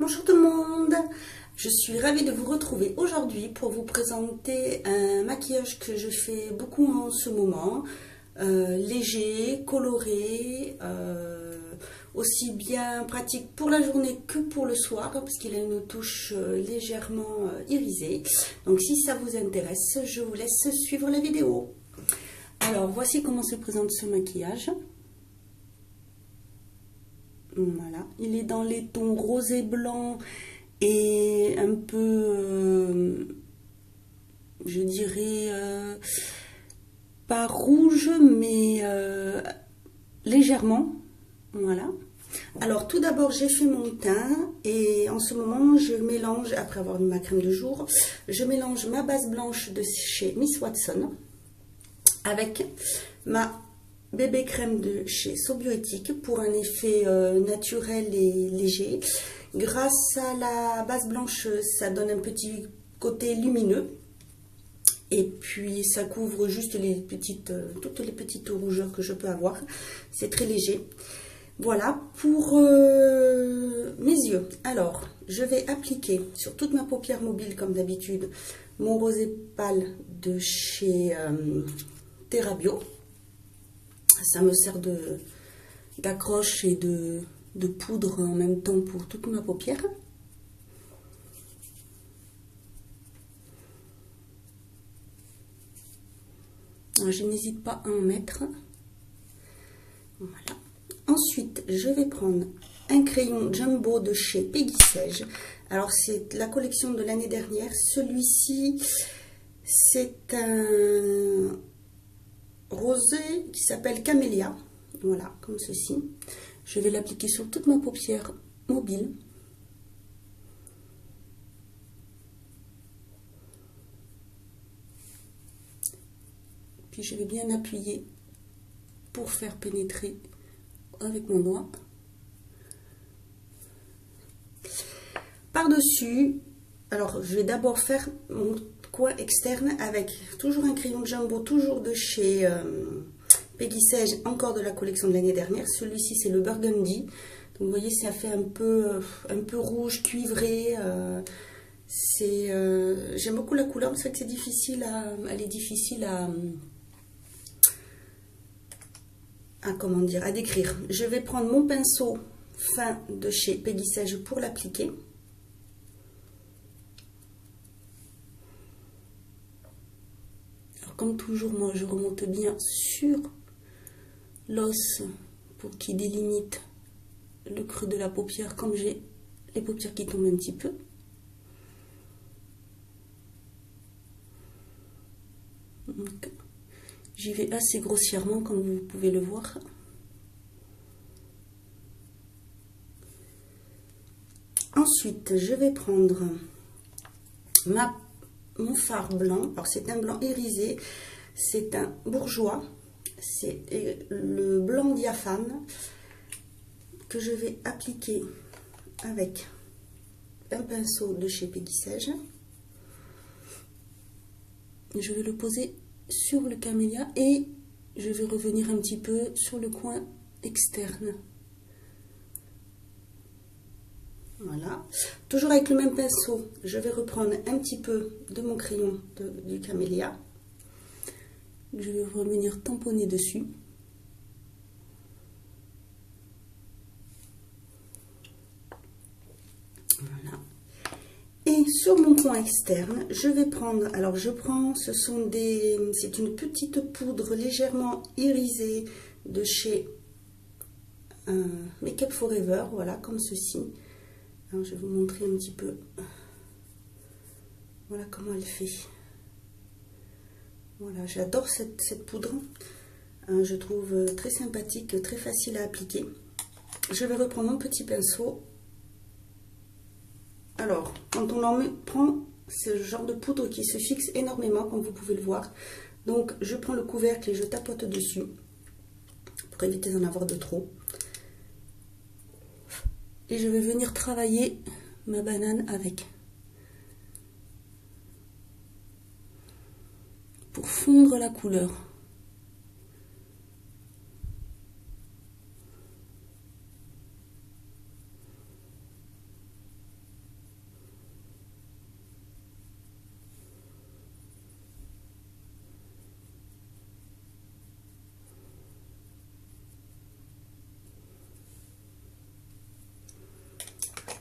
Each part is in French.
Bonjour tout le monde, je suis ravie de vous retrouver aujourd'hui pour vous présenter un maquillage que je fais beaucoup en ce moment, léger, coloré, aussi bien pratique pour la journée que pour le soir parce qu'il a une touche légèrement irisée. Donc si ça vous intéresse, je vous laisse suivre la vidéo. Alors voici comment se présente ce maquillage. Voilà, il est dans les tons rose et blanc et un peu, je dirais, pas rouge, mais légèrement. Voilà. Alors tout d'abord, j'ai fait mon teint et en ce moment, je mélange, après avoir mis ma crème de jour, je mélange ma base blanche de chez Miss Watson avec ma bébé crème de chez Sobiotique pour un effet naturel et léger. Grâce à la base blanche, ça donne un petit côté lumineux. Et puis ça couvre juste toutes les petites rougeurs que je peux avoir. C'est très léger. Voilà pour mes yeux. Alors, je vais appliquer sur toute ma paupière mobile comme d'habitude mon rosé pâle de chez TerraBio. Ça me sert d'accroche et de poudre en même temps pour toute ma paupière. Alors, je n'hésite pas à en mettre. Voilà. Ensuite, je vais prendre un crayon Jumbo de chez Peggy Sage. Alors, c'est la collection de l'année dernière. Celui-ci, c'est un rosé qui s'appelle Camélia. Voilà, comme ceci. Je vais l'appliquer sur toute ma paupière mobile. Puis je vais bien appuyer pour faire pénétrer avec mon doigt. Par-dessus, alors je vais d'abord faire mon coin externe avec toujours un crayon Jumbo, toujours de chez Peggy Sage, encore de la collection de l'année dernière. Celui-ci c'est le Burgundy. Donc vous voyez, ça fait un peu rouge, cuivré. J'aime beaucoup la couleur, c'est vrai que c'est difficile elle est difficile comment dire, à décrire. Je vais prendre mon pinceau fin de chez Peggy Sage pour l'appliquer. Alors comme toujours, moi je remonte bien sur l'os pour qu'il délimite le creux de la paupière, comme j'ai les paupières qui tombent un petit peu. J'y vais assez grossièrement, comme vous pouvez le voir. Ensuite, je vais prendre mon fard blanc. Alors, c'est un blanc irisé. C'est un bourgeois. C'est le blanc diaphane que je vais appliquer avec un pinceau de chez Peggy Sage. Je vais le poser sur le camélia et je vais revenir un petit peu sur le coin externe. Voilà. Toujours avec le même pinceau, je vais reprendre un petit peu de mon crayon du camélia. Je vais revenir tamponner dessus. Voilà. Et sur mon coin externe, je vais prendre, alors c'est une petite poudre légèrement irisée de chez Make Up Forever, voilà, comme ceci. Alors, je vais vous montrer un petit peu, voilà comment elle fait. Voilà, j'adore cette poudre, je trouve très sympathique, très facile à appliquer. Je vais reprendre mon petit pinceau. Alors, quand on en prend, c'est le genre de poudre qui se fixe énormément, comme vous pouvez le voir. Donc, je prends le couvercle et je tapote dessus pour éviter d'en avoir de trop. Et je vais venir travailler ma banane avec. Pour fondre la couleur.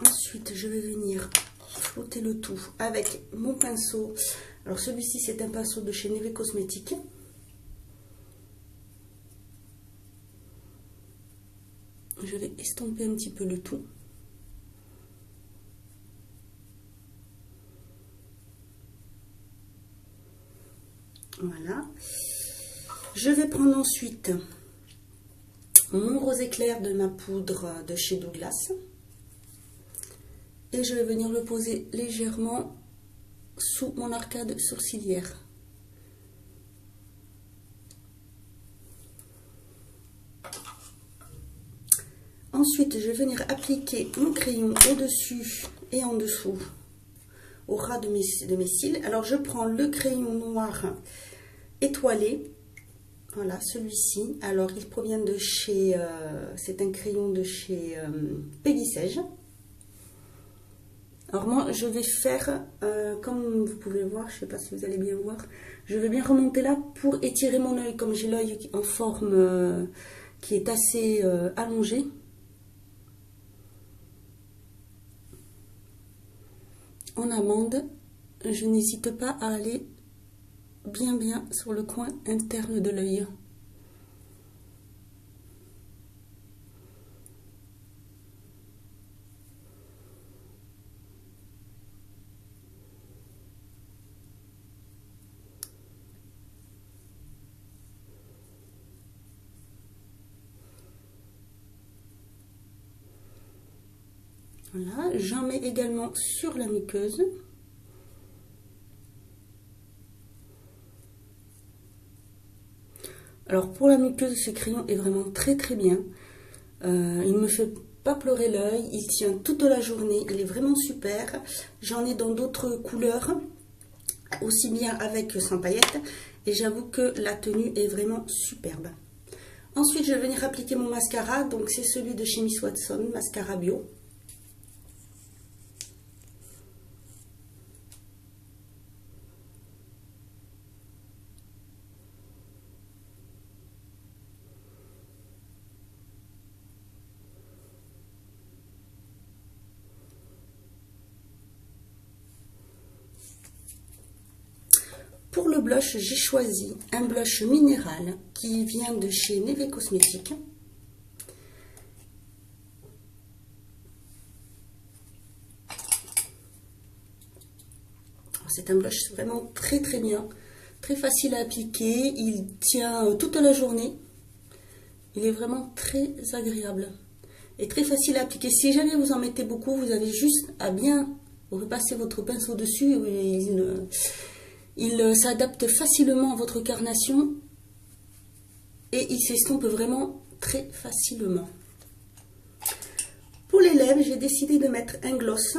Ensuite, je vais venir frotter le tout avec mon pinceau. Alors celui-ci, c'est un pinceau de chez Neve Cosmetics. Je vais estomper un petit peu le tout. Voilà. Je vais prendre ensuite mon rose éclair de ma poudre de chez Douglas. Et je vais venir le poser légèrement sous mon arcade sourcilière. Ensuite, je vais venir appliquer mon crayon au-dessus et en dessous, au ras de mes cils. Alors, je prends le crayon noir étoilé. Voilà, celui-ci. Alors, il provient de chez... c'est un crayon de chez Peggy Sage. Alors, moi, je vais faire, comme vous pouvez voir, je ne sais pas si vous allez bien voir, je vais bien remonter là pour étirer mon œil, comme j'ai l'œil en forme qui est assez allongé. En amande, je n'hésite pas à aller bien sur le coin interne de l'œil. Voilà, j'en mets également sur la muqueuse. Alors pour la muqueuse, ce crayon est vraiment très bien. Il ne me fait pas pleurer l'œil, il tient toute la journée, il est vraiment super. J'en ai dans d'autres couleurs, aussi bien avec que sans paillettes. Et j'avoue que la tenue est vraiment superbe. Ensuite, je vais venir appliquer mon mascara. Donc c'est celui de chez Miss Watson, mascara bio. Pour le blush, j'ai choisi un blush minéral qui vient de chez Neve Cosmetics. C'est un blush vraiment très bien, très facile à appliquer, il tient toute la journée, il est vraiment très agréable et très facile à appliquer. Si jamais vous en mettez beaucoup, vous avez juste à bien repasser votre pinceau dessus, il s'adapte facilement à votre carnation et il s'estompe vraiment très facilement. Pour les lèvres, j'ai décidé de mettre un gloss.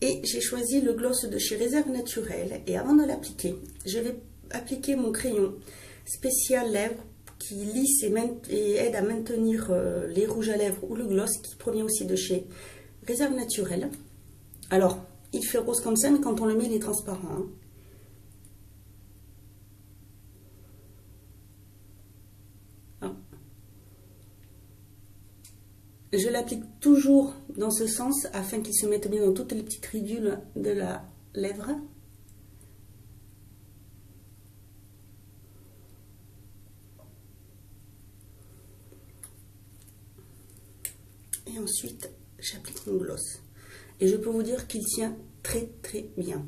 Et j'ai choisi le gloss de chez Réserve Naturelle. Et avant de l'appliquer, je vais appliquer mon crayon spécial lèvres qui lisse et aide à maintenir les rouges à lèvres ou le gloss qui provient aussi de chez Réserve Naturelle. Alors, il fait rose comme ça, mais quand on le met, il est transparent. Hein. Je l'applique toujours dans ce sens afin qu'il se mette bien dans toutes les petites ridules de la lèvre. Et ensuite, j'applique mon gloss. Et je peux vous dire qu'il tient très bien.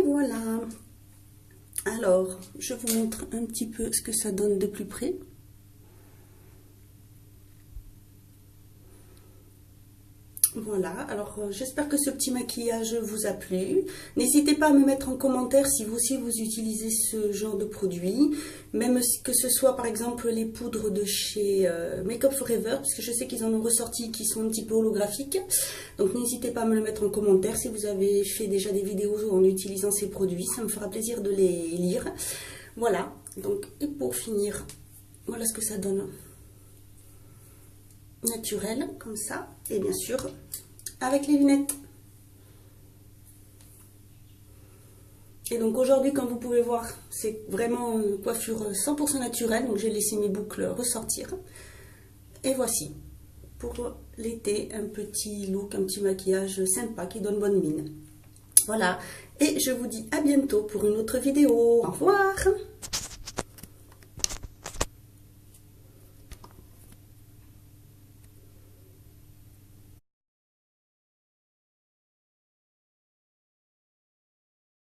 Voilà, alors je vous montre un petit peu ce que ça donne de plus près. Voilà. Voilà, alors j'espère que ce petit maquillage vous a plu. N'hésitez pas à me mettre en commentaire si vous aussi vous utilisez ce genre de produit. Même que ce soit par exemple les poudres de chez Make Up Forever, parce que je sais qu'ils en ont ressorti qui sont un petit peu holographiques. Donc n'hésitez pas à me le mettre en commentaire si vous avez fait déjà des vidéos en utilisant ces produits. Ça me fera plaisir de les lire. Voilà, donc et pour finir, voilà ce que ça donne. Naturel, comme ça. Et bien sûr, avec les lunettes. Et donc aujourd'hui, comme vous pouvez voir, c'est vraiment une coiffure 100% naturelle. Donc j'ai laissé mes boucles ressortir. Et voici, pour l'été, un petit look, un petit maquillage sympa qui donne bonne mine. Voilà. Et je vous dis à bientôt pour une autre vidéo. Au revoir!